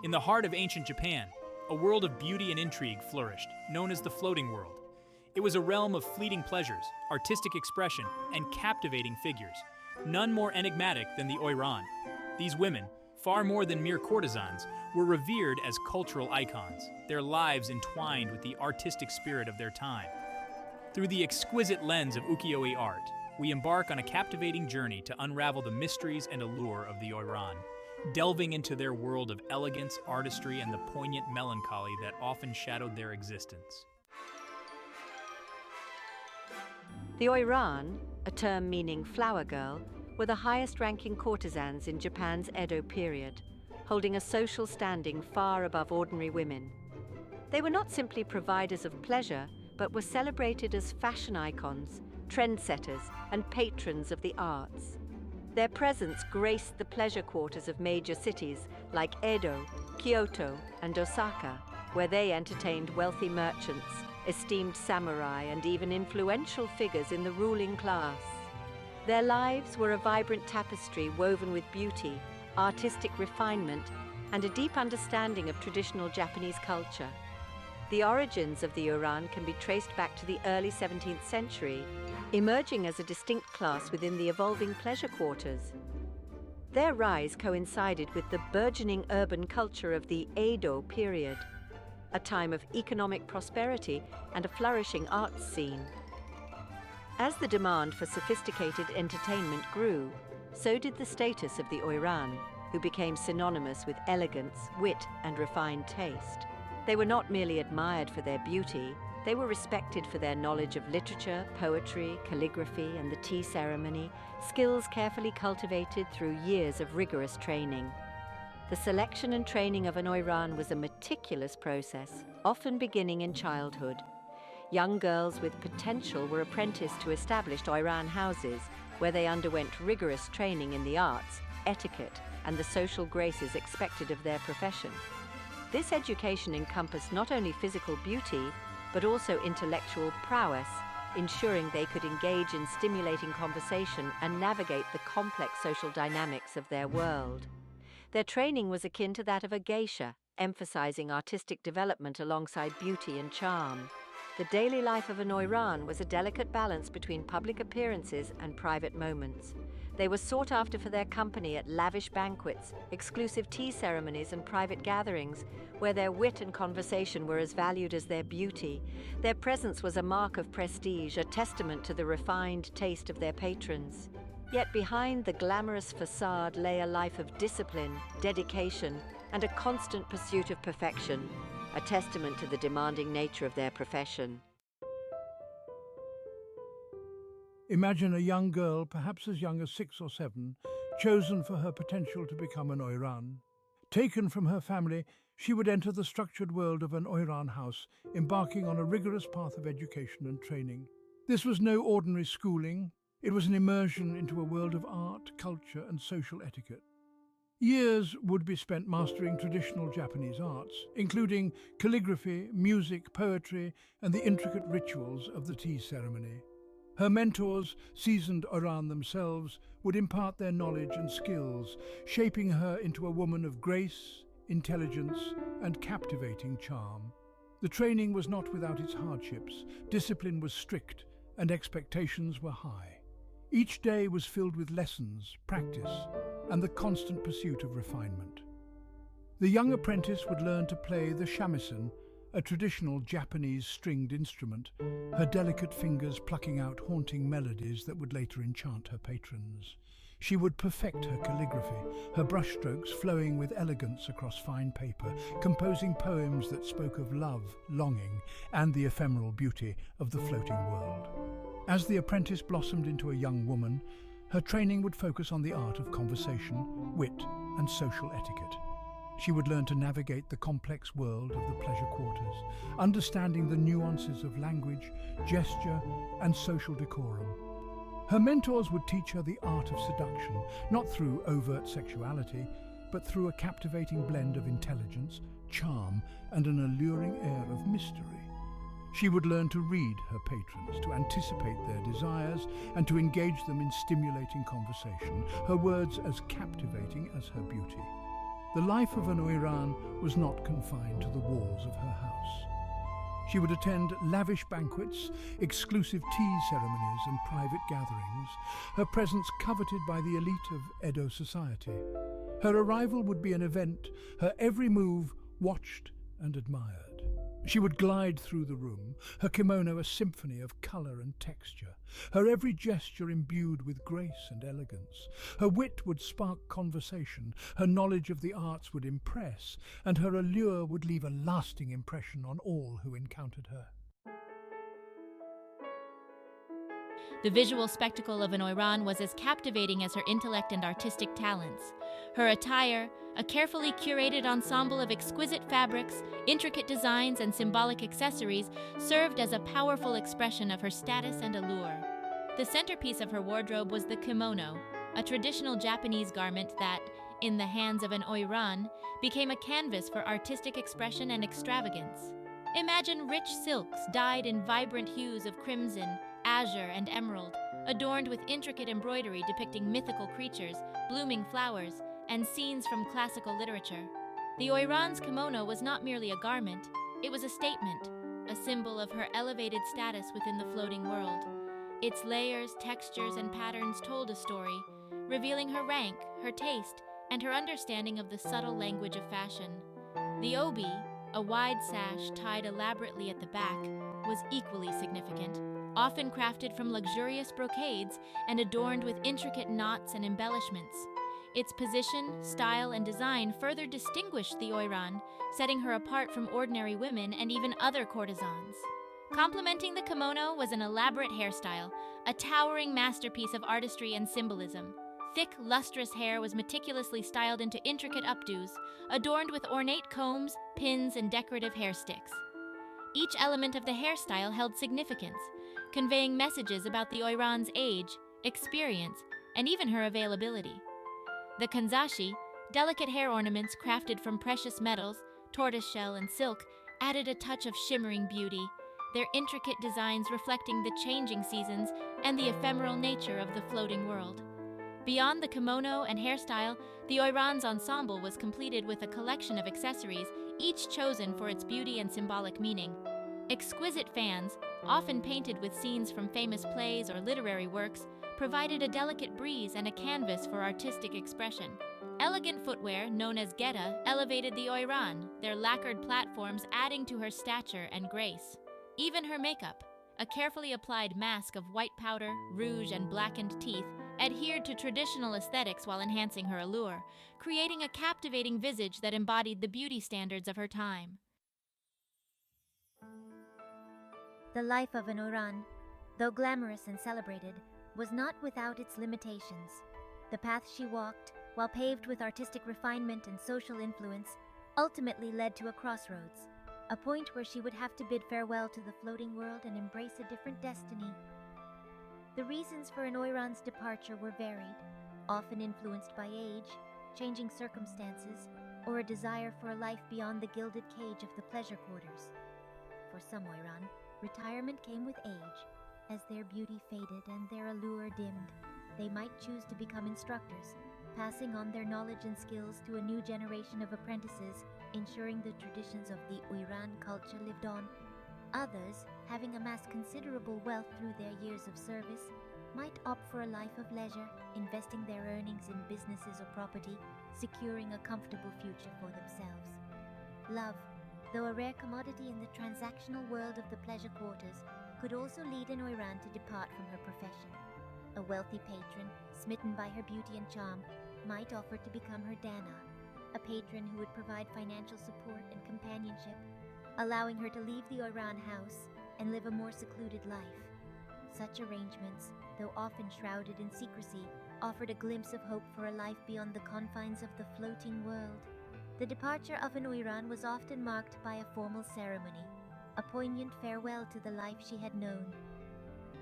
In the heart of ancient Japan, a world of beauty and intrigue flourished, known as the floating world. It was a realm of fleeting pleasures, artistic expression, and captivating figures, none more enigmatic than the Oiran. These women, far more than mere courtesans, were revered as cultural icons, their lives entwined with the artistic spirit of their time. Through the exquisite lens of ukiyo-e art, we embark on a captivating journey to unravel the mysteries and allure of the Oiran, delving into their world of elegance, artistry, and the poignant melancholy that often shadowed their existence. The Oiran, a term meaning flower girl, were the highest-ranking courtesans in Japan's Edo period, holding a social standing far above ordinary women. They were not simply providers of pleasure, but were celebrated as fashion icons, trendsetters, and patrons of the arts. Their presence graced the pleasure quarters of major cities like Edo, Kyoto, and Osaka, where they entertained wealthy merchants, esteemed samurai, and even influential figures in the ruling class. Their lives were a vibrant tapestry woven with beauty, artistic refinement, and a deep understanding of traditional Japanese culture. The origins of the Oiran can be traced back to the early 17th century, emerging as a distinct class within the evolving pleasure quarters. Their rise coincided with the burgeoning urban culture of the Edo period, a time of economic prosperity and a flourishing arts scene. As the demand for sophisticated entertainment grew, so did the status of the Oiran, who became synonymous with elegance, wit, and refined taste. They were not merely admired for their beauty, they were respected for their knowledge of literature, poetry, calligraphy, and the tea ceremony, skills carefully cultivated through years of rigorous training. The selection and training of an Oiran was a meticulous process, often beginning in childhood. Young girls with potential were apprenticed to established Oiran houses, where they underwent rigorous training in the arts, etiquette, and the social graces expected of their profession. This education encompassed not only physical beauty, but also intellectual prowess, ensuring they could engage in stimulating conversation and navigate the complex social dynamics of their world. Their training was akin to that of a geisha, emphasizing artistic development alongside beauty and charm. The daily life of an Oiran was a delicate balance between public appearances and private moments. They were sought after for their company at lavish banquets, exclusive tea ceremonies, and private gatherings, where their wit and conversation were as valued as their beauty. Their presence was a mark of prestige, a testament to the refined taste of their patrons. Yet behind the glamorous facade lay a life of discipline, dedication, and a constant pursuit of perfection, a testament to the demanding nature of their profession. Imagine a young girl, perhaps as young as 6 or 7, chosen for her potential to become an Oiran. Taken from her family, she would enter the structured world of an Oiran house, embarking on a rigorous path of education and training. This was no ordinary schooling. It was an immersion into a world of art, culture, and social etiquette. Years would be spent mastering traditional Japanese arts, including calligraphy, music, poetry, and the intricate rituals of the tea ceremony. Her mentors, seasoned Oiran themselves, would impart their knowledge and skills, shaping her into a woman of grace, intelligence, and captivating charm. The training was not without its hardships. Discipline was strict, and expectations were high. Each day was filled with lessons, practice, and the constant pursuit of refinement. The young apprentice would learn to play the shamisen, a traditional Japanese stringed instrument, her delicate fingers plucking out haunting melodies that would later enchant her patrons. She would perfect her calligraphy, her brushstrokes flowing with elegance across fine paper, composing poems that spoke of love, longing, and the ephemeral beauty of the floating world. As the apprentice blossomed into a young woman, her training would focus on the art of conversation, wit, and social etiquette. She would learn to navigate the complex world of the pleasure quarters, understanding the nuances of language, gesture, and social decorum. Her mentors would teach her the art of seduction, not through overt sexuality, but through a captivating blend of intelligence, charm, and an alluring air of mystery. She would learn to read her patrons, to anticipate their desires, and to engage them in stimulating conversation, her words as captivating as her beauty. The life of an Oiran was not confined to the walls of her house. She would attend lavish banquets, exclusive tea ceremonies and private gatherings, her presence coveted by the elite of Edo society. Her arrival would be an event, her every move watched and admired. She would glide through the room, her kimono a symphony of colour and texture, her every gesture imbued with grace and elegance. Her wit would spark conversation, her knowledge of the arts would impress, and her allure would leave a lasting impression on all who encountered her. The visual spectacle of an Oiran was as captivating as her intellect and artistic talents. Her attire, a carefully curated ensemble of exquisite fabrics, intricate designs, and symbolic accessories, served as a powerful expression of her status and allure. The centerpiece of her wardrobe was the kimono, a traditional Japanese garment that, in the hands of an Oiran, became a canvas for artistic expression and extravagance. Imagine rich silks dyed in vibrant hues of crimson, azure, and emerald, adorned with intricate embroidery depicting mythical creatures, blooming flowers, and scenes from classical literature. The Oiran's kimono was not merely a garment, it was a statement, a symbol of her elevated status within the floating world. Its layers, textures, and patterns told a story, revealing her rank, her taste, and her understanding of the subtle language of fashion. The obi, a wide sash tied elaborately at the back, was equally significant, often crafted from luxurious brocades and adorned with intricate knots and embellishments. Its position, style, and design further distinguished the Oiran, setting her apart from ordinary women and even other courtesans. Complementing the kimono was an elaborate hairstyle, a towering masterpiece of artistry and symbolism. Thick, lustrous hair was meticulously styled into intricate updos, adorned with ornate combs, pins, and decorative hair sticks. Each element of the hairstyle held significance, conveying messages about the Oiran's age, experience, and even her availability. The kanzashi, delicate hair ornaments crafted from precious metals, tortoiseshell, and silk, added a touch of shimmering beauty, their intricate designs reflecting the changing seasons and the ephemeral nature of the floating world. Beyond the kimono and hairstyle, the Oiran's ensemble was completed with a collection of accessories, each chosen for its beauty and symbolic meaning. Exquisite fans, often painted with scenes from famous plays or literary works, provided a delicate breeze and a canvas for artistic expression. Elegant footwear, known as geta, elevated the Oiran, their lacquered platforms adding to her stature and grace. Even her makeup, a carefully applied mask of white powder, rouge, and blackened teeth, adhered to traditional aesthetics while enhancing her allure, creating a captivating visage that embodied the beauty standards of her time. The life of an Oiran, though glamorous and celebrated, was not without its limitations. The path she walked, while paved with artistic refinement and social influence, ultimately led to a crossroads, a point where she would have to bid farewell to the floating world and embrace a different destiny. The reasons for an Oiran's departure were varied, often influenced by age, changing circumstances, or a desire for a life beyond the gilded cage of the pleasure quarters. For some Oiran, retirement came with age. As their beauty faded and their allure dimmed, they might choose to become instructors, passing on their knowledge and skills to a new generation of apprentices, ensuring the traditions of the Oiran culture lived on. Others, having amassed considerable wealth through their years of service, might opt for a life of leisure, investing their earnings in businesses or property, securing a comfortable future for themselves. Love, though a rare commodity in the transactional world of the pleasure quarters, could also lead an Oiran to depart from her profession. A wealthy patron, smitten by her beauty and charm, might offer to become her Dana, a patron who would provide financial support and companionship, allowing her to leave the Oiran house and live a more secluded life. Such arrangements, though often shrouded in secrecy, offered a glimpse of hope for a life beyond the confines of the floating world. The departure of an Oiran was often marked by a formal ceremony, a poignant farewell to the life she had known.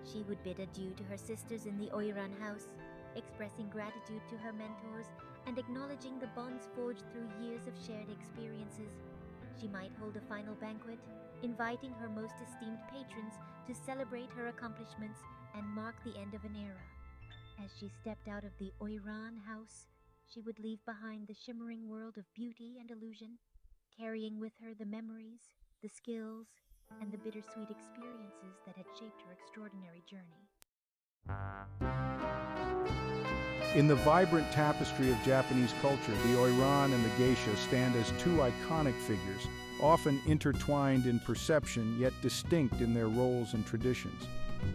She would bid adieu to her sisters in the Oiran house, expressing gratitude to her mentors and acknowledging the bonds forged through years of shared experiences. She might hold a final banquet, inviting her most esteemed patrons to celebrate her accomplishments and mark the end of an era. As she stepped out of the Oiran house, she would leave behind the shimmering world of beauty and illusion, carrying with her the memories, the skills, and the bittersweet experiences that had shaped her extraordinary journey. In the vibrant tapestry of Japanese culture, the Oiran and the geisha stand as two iconic figures, often intertwined in perception yet distinct in their roles and traditions.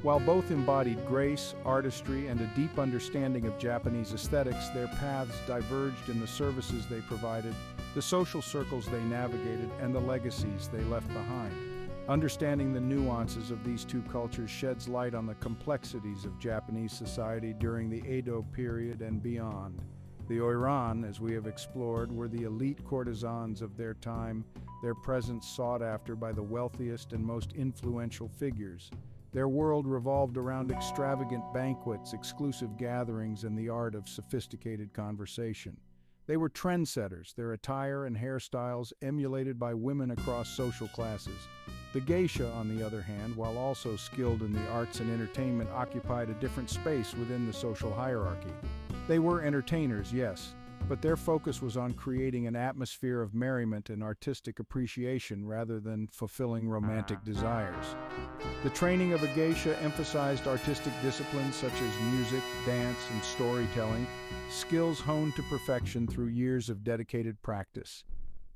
While both embodied grace, artistry, and a deep understanding of Japanese aesthetics, their paths diverged in the services they provided, the social circles they navigated, and the legacies they left behind. Understanding the nuances of these two cultures sheds light on the complexities of Japanese society during the Edo period and beyond. The Oiran, as we have explored, were the elite courtesans of their time, their presence sought after by the wealthiest and most influential figures. Their world revolved around extravagant banquets, exclusive gatherings, and the art of sophisticated conversation. They were trendsetters, their attire and hairstyles emulated by women across social classes. The geisha, on the other hand, while also skilled in the arts and entertainment, occupied a different space within the social hierarchy. They were entertainers, yes, but their focus was on creating an atmosphere of merriment and artistic appreciation rather than fulfilling romantic desires. The training of a geisha emphasized artistic disciplines such as music, dance, and storytelling, skills honed to perfection through years of dedicated practice.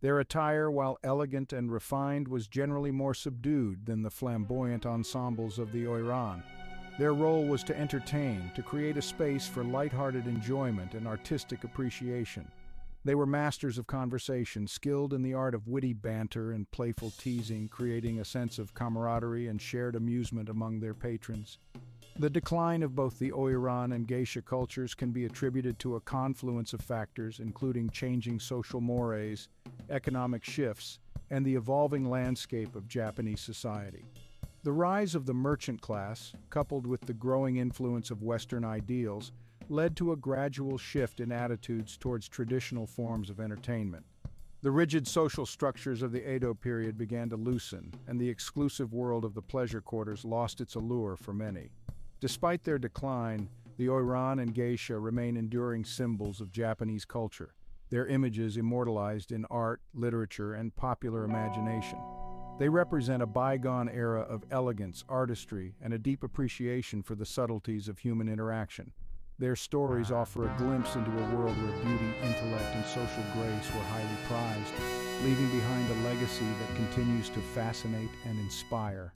Their attire, while elegant and refined, was generally more subdued than the flamboyant ensembles of the Oiran. Their role was to entertain, to create a space for lighthearted enjoyment and artistic appreciation. They were masters of conversation, skilled in the art of witty banter and playful teasing, creating a sense of camaraderie and shared amusement among their patrons. The decline of both the Oiran and geisha cultures can be attributed to a confluence of factors, including changing social mores, economic shifts, and the evolving landscape of Japanese society. The rise of the merchant class, coupled with the growing influence of Western ideals, led to a gradual shift in attitudes towards traditional forms of entertainment. The rigid social structures of the Edo period began to loosen, and the exclusive world of the pleasure quarters lost its allure for many. Despite their decline, the Oiran and geisha remain enduring symbols of Japanese culture, their images immortalized in art, literature, and popular imagination. They represent a bygone era of elegance, artistry, and a deep appreciation for the subtleties of human interaction. Their stories offer a glimpse into a world where beauty, intellect, and social grace were highly prized, leaving behind a legacy that continues to fascinate and inspire.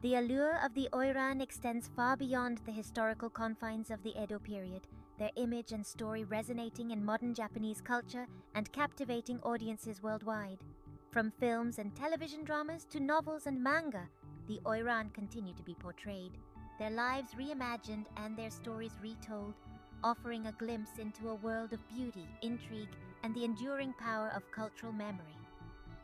The allure of the Oiran extends far beyond the historical confines of the Edo period, their image and story resonating in modern Japanese culture and captivating audiences worldwide. From films and television dramas to novels and manga, the Oiran continue to be portrayed, their lives reimagined and their stories retold, offering a glimpse into a world of beauty, intrigue, and the enduring power of cultural memory.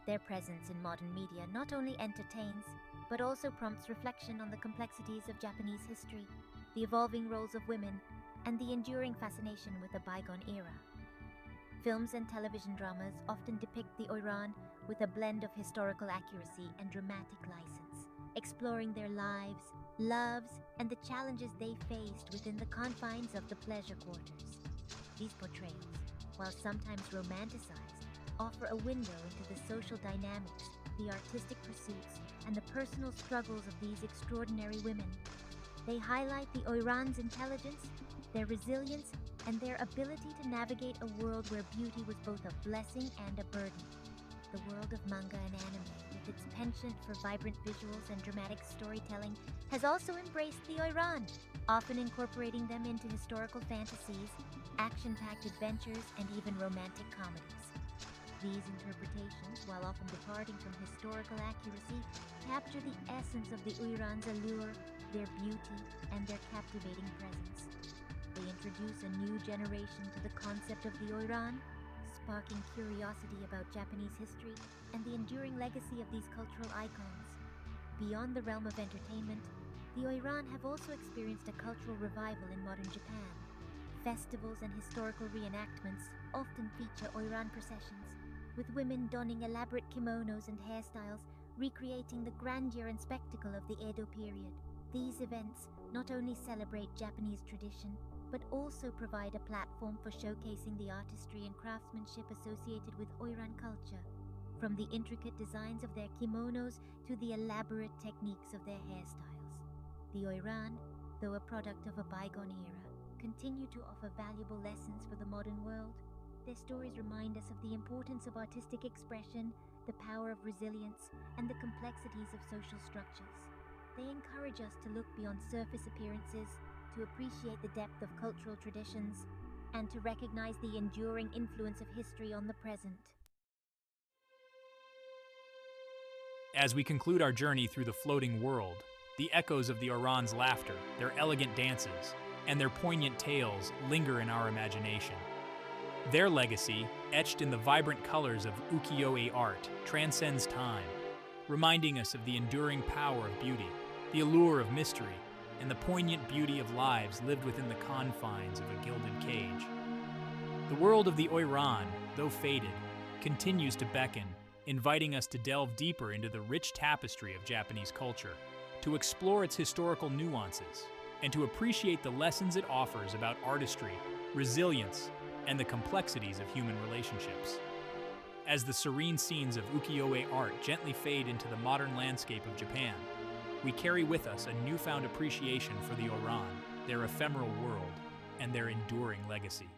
Their presence in modern media not only entertains, but also prompts reflection on the complexities of Japanese history, the evolving roles of women, and the enduring fascination with a bygone era. Films and television dramas often depict the Oiran with a blend of historical accuracy and dramatic license, exploring their lives, loves, and the challenges they faced within the confines of the pleasure quarters. These portrayals, while sometimes romanticized, offer a window into the social dynamics, the artistic pursuits, and the personal struggles of these extraordinary women. They highlight the Oiran's intelligence, their resilience, and their ability to navigate a world where beauty was both a blessing and a burden. The world of manga and anime, with its penchant for vibrant visuals and dramatic storytelling, has also embraced the Oiran, often incorporating them into historical fantasies, action-packed adventures, and even romantic comedies. These interpretations, while often departing from historical accuracy, capture the essence of the Oiran's allure, their beauty, and their captivating presence. They introduce a new generation to the concept of the Oiran, sparking curiosity about Japanese history and the enduring legacy of these cultural icons. Beyond the realm of entertainment, the Oiran have also experienced a cultural revival in modern Japan. Festivals and historical reenactments often feature Oiran processions, with women donning elaborate kimonos and hairstyles, recreating the grandeur and spectacle of the Edo period. These events not only celebrate Japanese tradition, but also provide a platform for showcasing the artistry and craftsmanship associated with Oiran culture, from the intricate designs of their kimonos to the elaborate techniques of their hairstyles. The Oiran, though a product of a bygone era, continue to offer valuable lessons for the modern world. Their stories remind us of the importance of artistic expression, the power of resilience, and the complexities of social structures. They encourage us to look beyond surface appearances, to appreciate the depth of cultural traditions, and to recognize the enduring influence of history on the present. As we conclude our journey through the floating world, the echoes of the Oiran's laughter, their elegant dances, and their poignant tales linger in our imagination. Their legacy, etched in the vibrant colors of ukiyo-e art, transcends time, reminding us of the enduring power of beauty, the allure of mystery, and the poignant beauty of lives lived within the confines of a gilded cage. The world of the Oiran, though faded, continues to beckon, inviting us to delve deeper into the rich tapestry of Japanese culture, to explore its historical nuances, and to appreciate the lessons it offers about artistry, resilience, and the complexities of human relationships. As the serene scenes of ukiyo-e art gently fade into the modern landscape of Japan, we carry with us a newfound appreciation for the Oiran, their ephemeral world, and their enduring legacy.